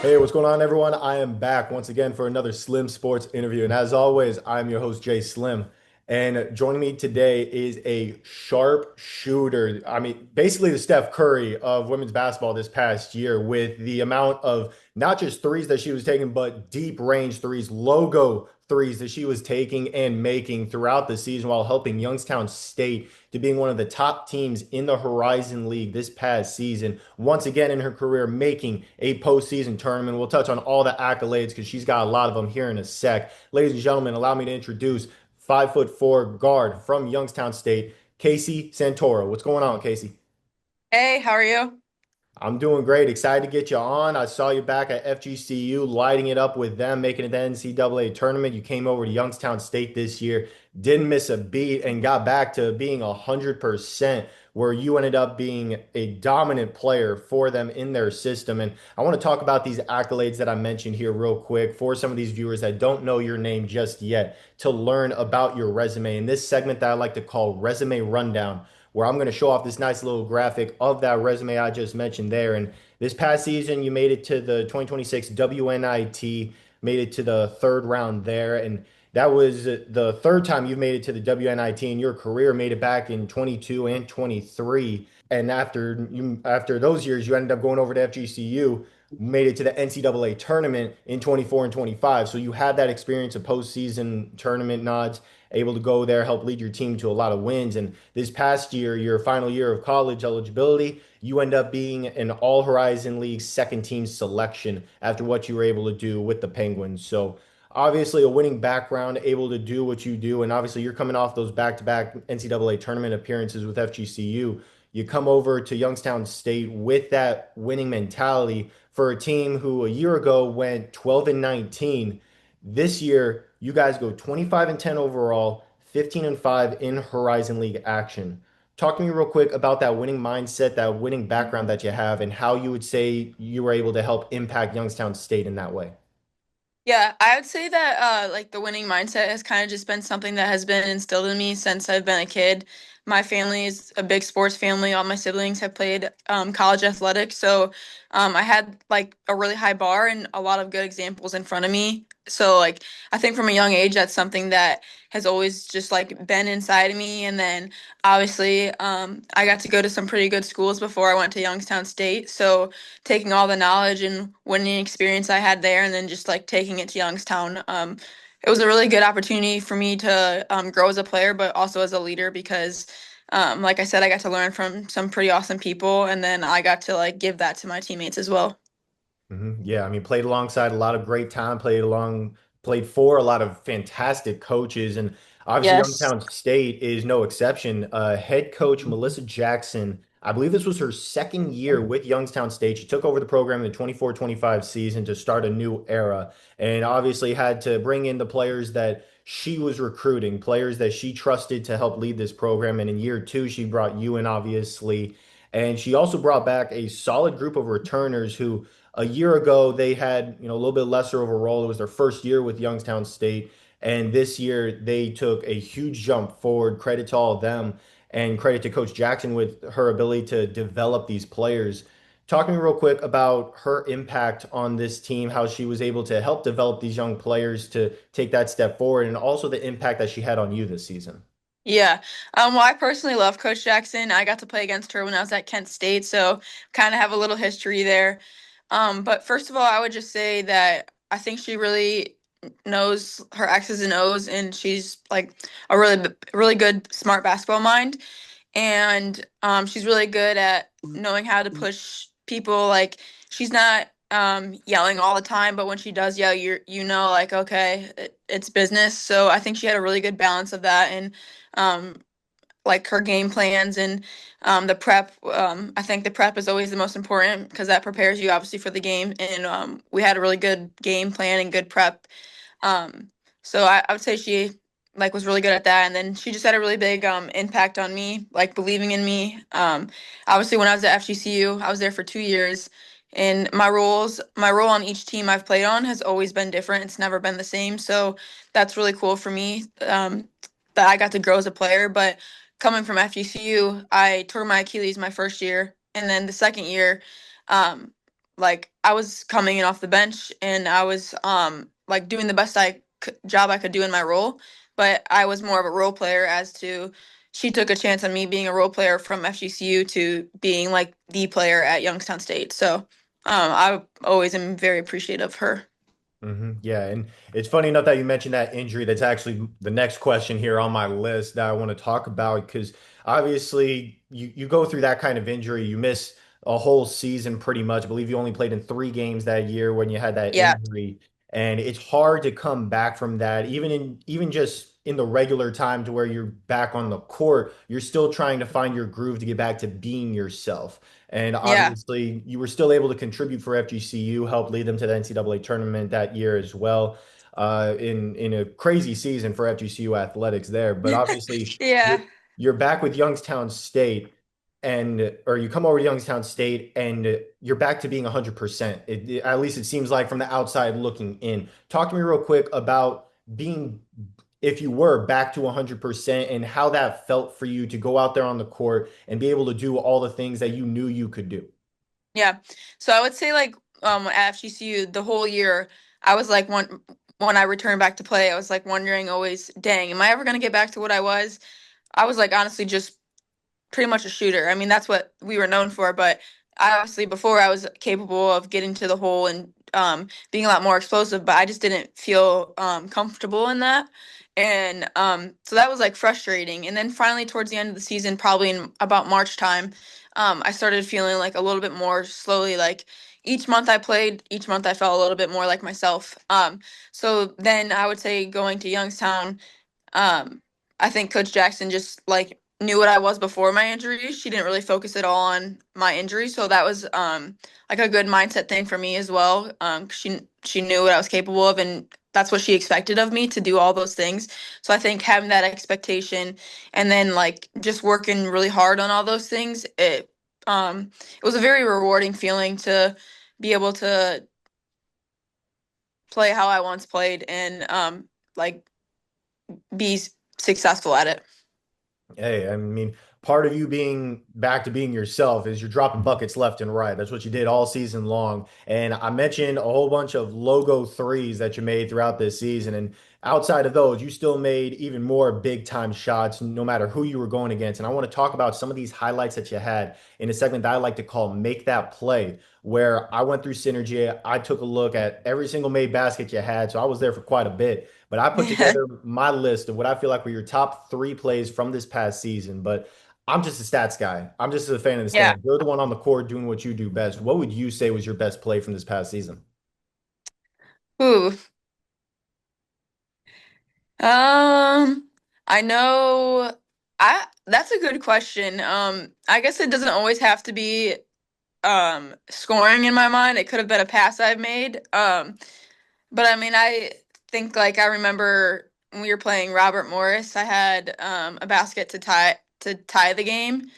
Hey, what's going on, everyone? I am back once again for another Slim Sports interview. And as always, I'm your host, Jay Slim. And joining me today is a sharp shooter. I mean, basically the Steph Curry of women's basketball this past year with the amount of not just threes that she was taking, but deep range threes, logo threes that she was taking and making throughout the season while helping Youngstown State to being one of the top teams in the Horizon League this past season. Once again in her career, making a postseason tournament. We'll touch on all the accolades because she's got a lot of them here in a sec. Ladies and gentlemen, allow me to introduce 5'4" guard from Youngstown State, Casey Santoro. What's going on, Casey? Hey, how are you? I'm doing great. Excited to get you on. I saw you back at FGCU, lighting it up with them, making it the NCAA tournament. You came over to Youngstown State this year, didn't miss a beat, and got back to being 100%, where you ended up being a dominant player for them in their system. And I want to talk about these accolades that I mentioned here real quick for some of these viewers that don't know your name just yet to learn about your resume. In this segment that I like to call Resume Rundown, where I'm going to show off this nice little graphic of that resume I just mentioned there. And this past season, you made it to the 2026 WNIT, made it to the third round there. And that was the third time you've made it to the WNIT in your career, made it back in 22 and 23. And after those years, you ended up going over to FGCU, made it to the NCAA tournament in 24 and 25. So you had that experience of postseason tournament nods, able to go there, help lead your team to a lot of wins. And this past year, your final year of college eligibility, you end up being an All Horizon League second team selection after what you were able to do with the Penguins. So obviously a winning background, able to do what you do. And obviously you're coming off those back-to-back NCAA tournament appearances with FGCU. You come over to Youngstown State with that winning mentality for a team who a year ago went 12 and 19. This year, you guys go 25 and 10 overall, 15 and 5 in Horizon League action. Talk to me real quick about that winning mindset, that winning background that you have, and how you would say you were able to help impact Youngstown State in that way. Yeah, I would say that like the winning mindset has kind of just been something that has been instilled in me since I've been a kid. My family is a big sports family. All my siblings have played college athletics, so I had like a really high bar and a lot of good examples in front of me. So like I think from a young age, that's something that has always just like been inside of me. And then obviously, I got to go to some pretty good schools before I went to Youngstown State. So taking all the knowledge and winning experience I had there and then just like taking it to Youngstown. It was a really good opportunity for me to grow as a player, but also as a leader because, like I said, I got to learn from some pretty awesome people, and then I got to like give that to my teammates as well. Yeah, I mean, played alongside a lot of great talent, played for a lot of fantastic coaches, and obviously Yes. Youngstown State is no exception. Head coach Melissa Jackson, I believe this was her second year with Youngstown State. She took over the program in the 24-25 season to start a new era, and obviously had to bring in the players that she was recruiting, players that she trusted to help lead this program. And in year two, she brought you in, obviously, and she also brought back a solid group of returners who a year ago they had a little bit lesser of a role. It was their first year with Youngstown State, and this year they took a huge jump forward. Credit to all of them, and credit to Coach Jackson with her ability to develop these players. Talk to me real quick about her impact on this team, how she was able to help develop these young players to take that step forward, and also the impact that she had on you this season. Yeah. Well, I personally love Coach Jackson. I got to play against her when I was at Kent State, so kind of have a little history there. But first of all, I would just say that I think she really knows her X's and O's, and she's like a really good, smart basketball mind. And she's really good at knowing how to push people. Like she's not yelling all the time, but when she does yell, you know like okay, it's business. So I think she had a really good balance of that and um, like her game plans and the prep. I think the prep is always the most important because that prepares you obviously for the game. And we had a really good game plan and good prep. Um, so I would say she like was really good at that, and then she just had a really big impact on me, like believing in me. Obviously, when I was at FGCU, I was there for 2 years, and my role on each team I've played on has always been different. It's never been the same, so that's really cool for me that I got to grow as a player. But coming from FGCU, I tore my Achilles my first year, and then the second year. Um, like I was coming in off the bench and I was like doing the best job I could do in my role, but I was more of a role player as to she took a chance on me being a role player from FGCU to being like the player at Youngstown State. So I always am very appreciative of her. Yeah, and it's funny enough that you mentioned that injury. That's actually the next question here on my list that I want to talk about because obviously you go through that kind of injury, you miss a whole season pretty much. I believe you only played in 3 games that year when you had that Yeah. injury, and it's hard to come back from that. Even just in the regular time to where you're back on the court, you're still trying to find your groove to get back to being yourself. And Yeah. obviously, you were still able to contribute for FGCU, help lead them to the NCAA tournament that year as well, in a crazy season for FGCU athletics there. But obviously, Yeah. you're back with Youngstown State, or you come over to Youngstown State, and you're back to being 100%. At least it seems like from the outside looking in. Talk to me real quick about being if you were back to 100% and how that felt for you to go out there on the court and be able to do all the things that you knew you could do. Yeah. So I would say like at FGCU the whole year I was like when I returned back to play, I was like wondering always, dang, am I ever gonna get back to what I was? I was like honestly just pretty much a shooter. I mean, that's what we were known for, but I obviously before I was capable of getting to the hole and being a lot more explosive, but I just didn't feel comfortable in that. And so that was like frustrating. And then finally, towards the end of the season, probably in about March time, I started feeling like a little bit more slowly like each month I played, each month I felt a little bit more like myself. So then I would say going to Youngstown, um, I think Coach Jackson just like knew what I was before my injury. She didn't really focus at all on my injury, so that was like a good mindset thing for me as well. 'Cause she knew what I was capable of, and that's what she expected of me to do all those things. So I think having that expectation and then like just working really hard on all those things, it was a very rewarding feeling to be able to play how I once played and like be successful at it. Hey, I mean, part of you being back to being yourself is you're dropping buckets left and right. That's what you did all season long. And I mentioned a whole bunch of logo threes that you made throughout this season. And outside of those, you still made even more big time shots, no matter who you were going against. And I want to talk about some of these highlights that you had in a segment that I like to call Make That Play, where I went through Synergy. I took a look at every single made basket you had. So I was there for quite a bit. But I put Yeah. together my list of what I feel like were your top 3 plays from this past season. But I'm just a stats guy. I'm just a fan of the Yeah. stats. You're the one on the court doing what you do best. What would you say was your best play from this past season? Ooh. I know I that's a good question. I guess it doesn't always have to be scoring in my mind. It could have been a pass I've made. But I mean I think like I remember when we were playing Robert Morris, I had a basket to tie the game.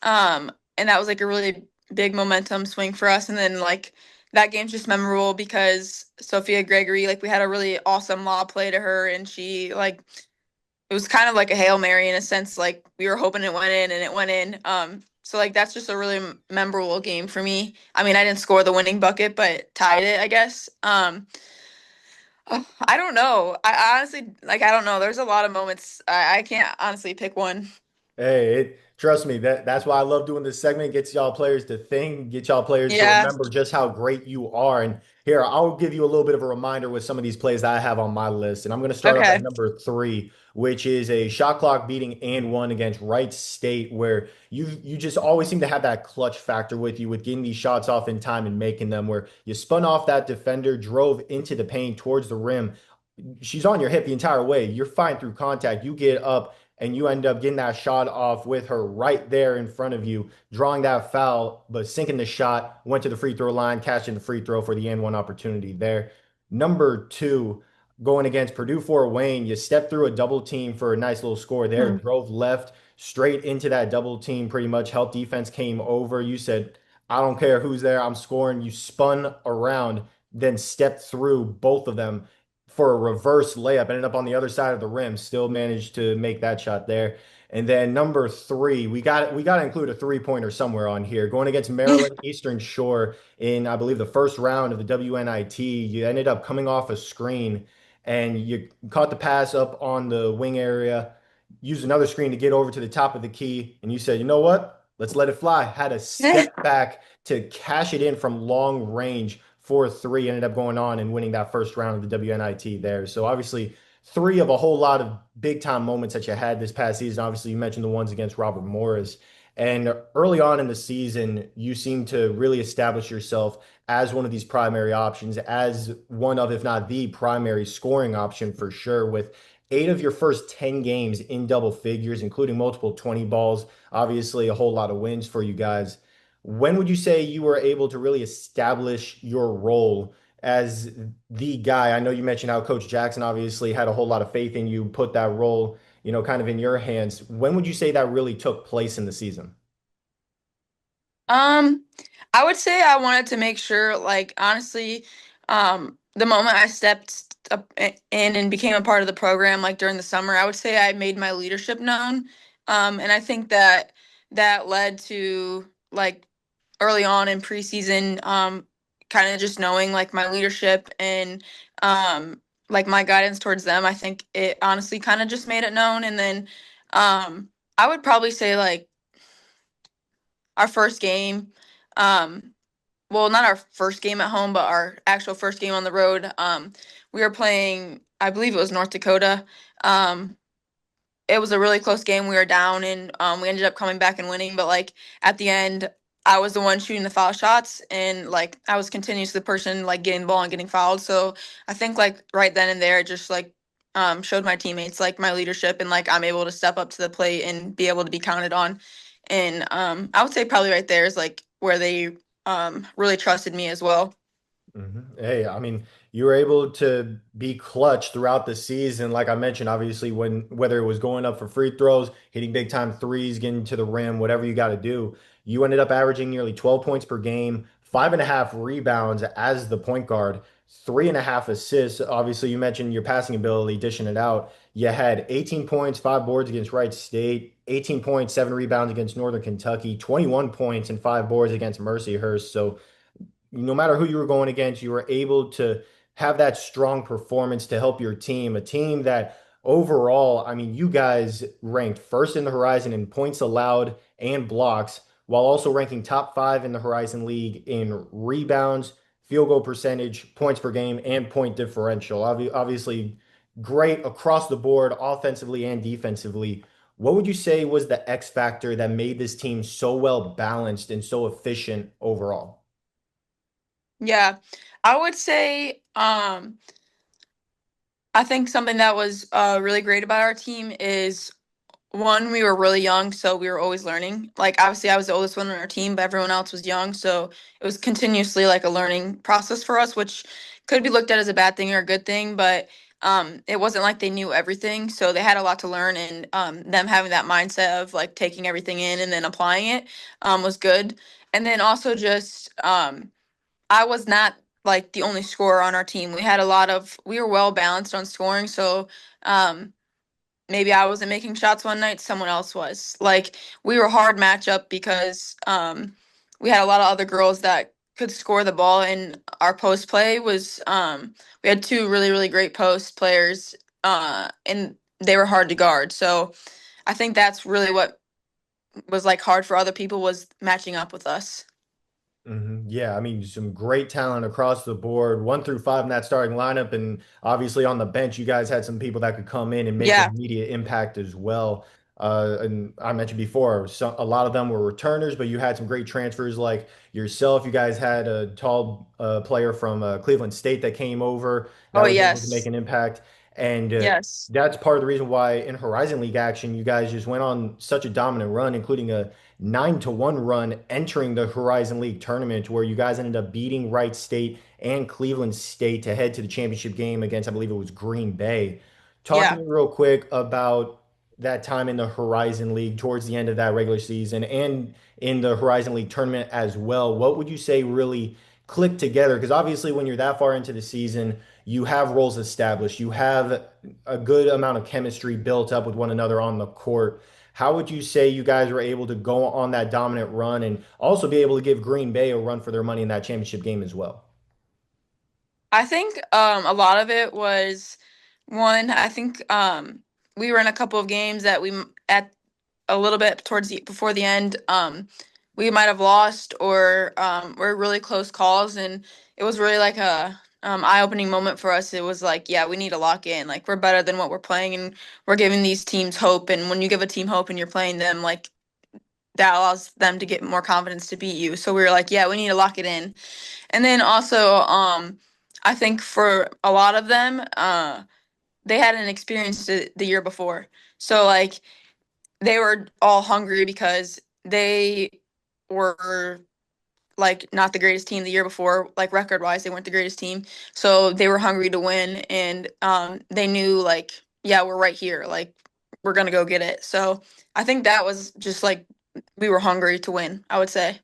And that was like a really big momentum swing for us. And then like that game's just memorable because Sophia Gregory, like we had a really awesome lob play to her and she like it was kind of like a Hail Mary in a sense, like we were hoping it went in and it went in. So like that's just a really memorable game for me. I mean, I didn't score the winning bucket, but tied it, I guess. I don't know. I honestly like I don't know. There's a lot of moments. I can't honestly pick one. Hey, trust me, that's why I love doing this segment. Gets y'all players to think, get y'all players to Yeah. remember just how great you are. And here, I'll give you a little bit of a reminder with some of these plays that I have on my list. And I'm going to start off at Okay. number 3, which is a shot clock beating and one against Wright State, where you just always seem to have that clutch factor with you with getting these shots off in time and making them where you spun off that defender, drove into the paint towards the rim. She's on your hip the entire way. You're fine through contact. You get up and you end up getting that shot off with her right there in front of you, drawing that foul, but sinking the shot, went to the free throw line, catching the free throw for the and one opportunity there. Number 2, going against Purdue Fort Wayne, you stepped through a double team for a nice little score there, Hmm. drove left straight into that double team, pretty much help defense came over. You said, I don't care who's there, I'm scoring. You spun around, then stepped through both of them for a reverse layup, ended up on the other side of the rim, still managed to make that shot there. And then number three, we got to include a three-pointer somewhere on here. Going against Maryland Eastern Shore in, I believe, the first round of the WNIT, you ended up coming off a screen and you caught the pass up on the wing area, used another screen to get over to the top of the key, and you said, you know what? Let's let it fly. Had a step back to cash it in from long range for three, ended up going on and winning that first round of the WNIT there. So obviously three of a whole lot of big time moments that you had this past season. Obviously, you mentioned the ones against Robert Morris. And early on in the season, you seem to really establish yourself as one of these primary options, as one of, if not the primary scoring option for sure, with eight of your first 10 games in double figures, including multiple 20 balls. Obviously, a whole lot of wins for you guys. When would you say you were able to really establish your role as the guy? I know you mentioned how Coach Jackson obviously had a whole lot of faith in you, put that role, kind of in your hands. When would you say that really took place in the season? Um, I would say I wanted to make sure, like, honestly, the moment I stepped up in and became a part of the program, like during the summer, I would say I made my leadership known. And I think that that led to like early on in preseason, kind of just knowing like my leadership and like my guidance towards them. I think it honestly kind of just made it known. And then I would probably say like our first game. Um, well, not our first game at home, but our actual first game on the road. We were playing, I believe it was North Dakota. Um, it was a really close game. We were down and we ended up coming back and winning. But like at the end, I was the one shooting the foul shots, and like I was continuously the person like getting the ball and getting fouled. So I think like right then and there, it just like showed my teammates like my leadership and like I'm able to step up to the plate and be able to be counted on. And I would say probably right there is like where they really trusted me as well. Hey, I mean, you were able to be clutch throughout the season. Like I mentioned, obviously, when whether it was going up for free throws, hitting big time threes, getting to the rim, whatever you got to do, you ended up averaging nearly 12 points per game, 5.5 rebounds as the point guard, 3.5 assists. Obviously, you mentioned your passing ability, dishing it out. You had 18 points, five boards against Wright State, 18 points, seven rebounds against Northern Kentucky, 21 points and five boards against Mercyhurst. So no matter who you were going against, you were able to have that strong performance to help your team, a team that overall, I mean, you guys ranked first in the Horizon in points allowed and blocks, while also ranking top five in the Horizon League in rebounds, field goal percentage, points per game, and point differential. Obviously, great across the board, offensively and defensively. What would you say was the X factor that made this team so well balanced and so efficient overall? Yeah, I would say I think something that was really great about our team is one, we were really young, so we were always learning. Like obviously I was the oldest one on our team, but everyone else was young, so it was continuously like a learning process for us, which could be looked at as a bad thing or a good thing, but it wasn't like they knew everything, so they had a lot to learn, and them having that mindset of like taking everything in and then applying it was good. And then also just I was not like the only scorer on our team. We were well balanced on scoring, so um maybe I wasn't making shots one night, someone else was. Like we were a hard matchup because we had a lot of other girls that could score the ball, and our post play was we had two really really great post players, and they were hard to guard. So I think that's really what was like hard for other people was matching up with us. Yeah, I mean, some great talent across the board, one through five in that starting lineup. And obviously on the bench, you guys had some people that could come in and make Yeah. immediate impact as well. And I mentioned before, a lot of them were returners, but you had some great transfers like yourself. You guys had a tall player from Cleveland State that came over that Oh was able to make yes. an impact. And Yes. that's part of the reason why in Horizon League action, you guys just went on such a dominant run, including a 9-1 run entering the Horizon League tournament where you guys ended up beating Wright State and Cleveland State to head to the championship game against, I believe it was Green Bay. Talk to Yeah. me real quick about that time in the Horizon League towards the end of that regular season and in the Horizon League tournament as well. What would you say really clicked together? Because obviously, when you're that far into the season, you have roles established, you have a good amount of chemistry built up with one another on the court. How would you say you guys were able to go on that dominant run and also be able to give Green Bay a run for their money in that championship game as well? I think a lot of it was one. I think we were in a couple of games that at a little bit towards the before the end we might have lost or were really close calls, and it was really like a eye-opening moment for us. It was like, yeah, we need to lock in. Like we're better than what we're playing, and we're giving these teams hope. And when you give a team hope and you're playing them, like that allows them to get more confidence to beat you. So we were like, yeah, we need to lock it in. And then also, I think for a lot of them, they hadn't experienced it the year before. So like they were all hungry because they were like not the greatest team the year before, like record wise, they weren't the greatest team. So they were hungry to win, and they knew like, yeah, we're right here. Like we're gonna go get it. So I think that was just like we were hungry to win, I would say.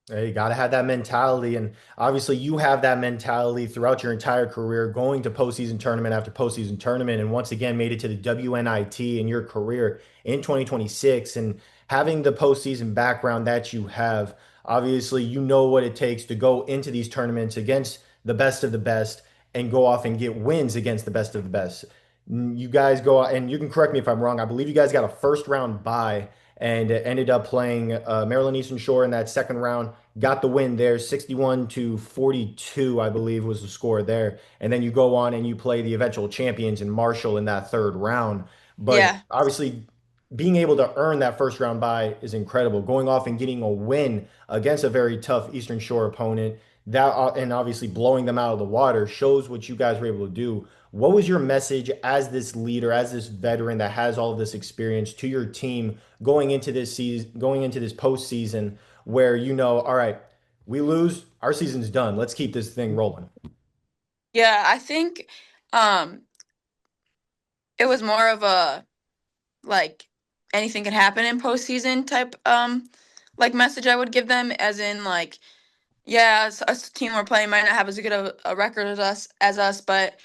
Hey, you got to have that mentality. And obviously, you have that mentality throughout your entire career, going to postseason tournament after postseason tournament. And once again, made it to the WNIT in your career in 2026. And having the postseason background that you have, obviously, you know what it takes to go into these tournaments against the best of the best and go off and get wins against the best of the best. You guys go out, and you can correct me if I'm wrong. I believe you guys got a first round bye and ended up playing Maryland Eastern Shore in that second round. Got the win there, 61 to 42, I believe was the score there. And then you go on and you play the eventual champions in Marshall in that third round. But Yeah. obviously, being able to earn that first round bye is incredible. Going off and getting a win against a very tough Eastern Shore opponent, that and obviously blowing them out of the water shows what you guys were able to do. What was your message as this leader, as this veteran that has all of this experience to your team going into this season, going into this postseason, where you know, all right, we lose, our season's done. Let's keep this thing rolling. Yeah, I think um it was more of a like anything can happen in postseason type like message I would give them, as in like, yeah, us team we're playing might not have as good of a record as us, but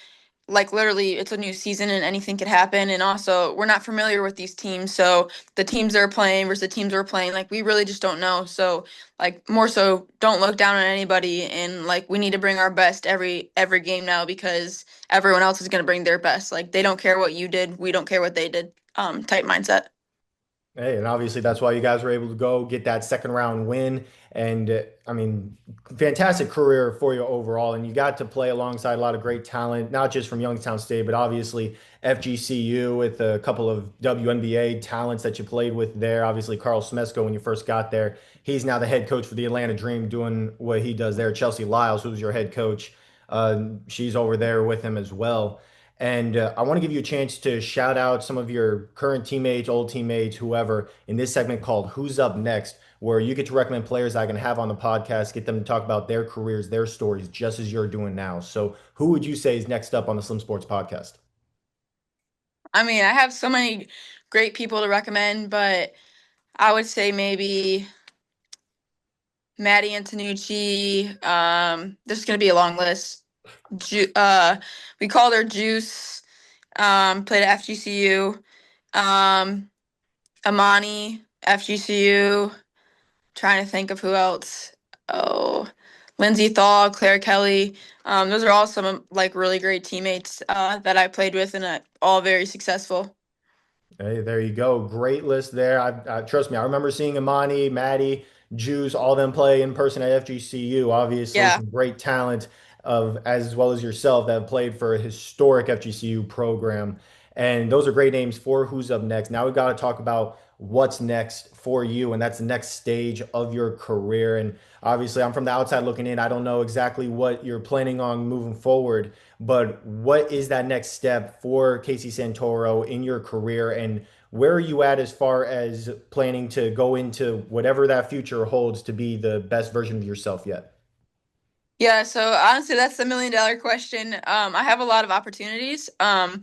like literally it's a new season and anything could happen. And also we're not familiar with these teams, so the teams they're playing versus the teams we're playing, like we really just don't know. So like more so don't look down on anybody, and like we need to bring our best every game now, because everyone else is going to bring their best. Like they don't care what you did, we don't care what they did, type mindset. Hey, and obviously that's why you guys were able to go get that second round win. And I mean, fantastic career for you overall. And you got to play alongside a lot of great talent, not just from Youngstown State, but obviously FGCU with a couple of WNBA talents that you played with there. Obviously, Carl Smesko, when you first got there, he's now the head coach for the Atlanta Dream, doing what he does there. Chelsea Lyles, who's your head coach, she's over there with him as well. And I want to give you a chance to shout out some of your current teammates, old teammates, whoever, in this segment called Who's Up Next, where you get to recommend players I can have on the podcast, get them to talk about their careers, their stories, just as you're doing now. So, who would you say is next up on the Slim Sports podcast? I mean, I have so many great people to recommend, but I would say maybe Maddie Antonucci. There's gonna be a long list. We called her Juice. Played at FGCU. Um, Amani, FGCU. Trying to think of who else. Oh, Lindsay Thaw, Claire Kelly. Those are all some like really great teammates that I played with, and all very successful. Hey, there you go. Great list there. Trust me, I remember seeing Imani, Maddie, Juice, all them play in person at FGCU. Obviously, Yeah. some great talent of as well as yourself that have played for a historic FGCU program. And those are great names for who's up next. Now we got to talk about what's next for you, and that's the next stage of your career. And obviously, I'm from the outside looking in. I don't know exactly what you're planning on moving forward, but what is that next step for Casey Santoro in your career, and where are you at as far as planning to go into whatever that future holds to be the best version of yourself yet? Yeah, so honestly, that's the $1 million question. I have a lot of opportunities. I'm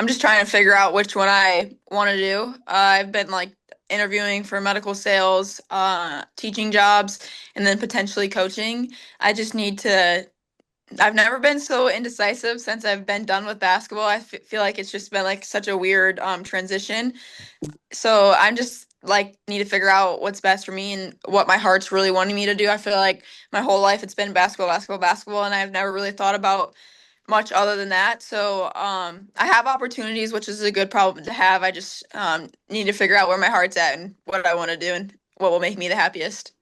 just trying to figure out which one I want to do. I've been like interviewing for medical sales, teaching jobs, and then potentially coaching. I just need to I've never been so indecisive since I've been done with basketball. Feel like it's just been like such a weird transition. So I'm just like need to figure out what's best for me and what my heart's really wanting me to do. I feel like my whole life it's been basketball, basketball, basketball, and I've never really thought about much other than that. So I have opportunities, which is a good problem to have. I just need to figure out where my heart's at and what I want to do and what will make me the happiest.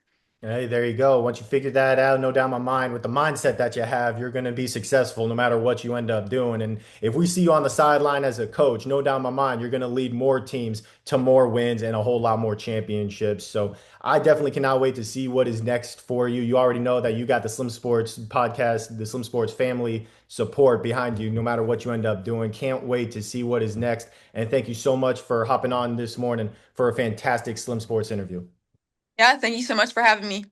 Hey, there you go. Once you figure that out, no doubt in my mind, with the mindset that you have, you're going to be successful no matter what you end up doing. And if we see you on the sideline as a coach, no doubt in my mind, you're going to lead more teams to more wins and a whole lot more championships. So I definitely cannot wait to see what is next for you. You already know that you got the Slim Sports podcast, the Slim Sports family support behind you, no matter what you end up doing. Can't wait to see what is next. And thank you so much for hopping on this morning for a fantastic Slim Sports interview. Yeah, thank you so much for having me.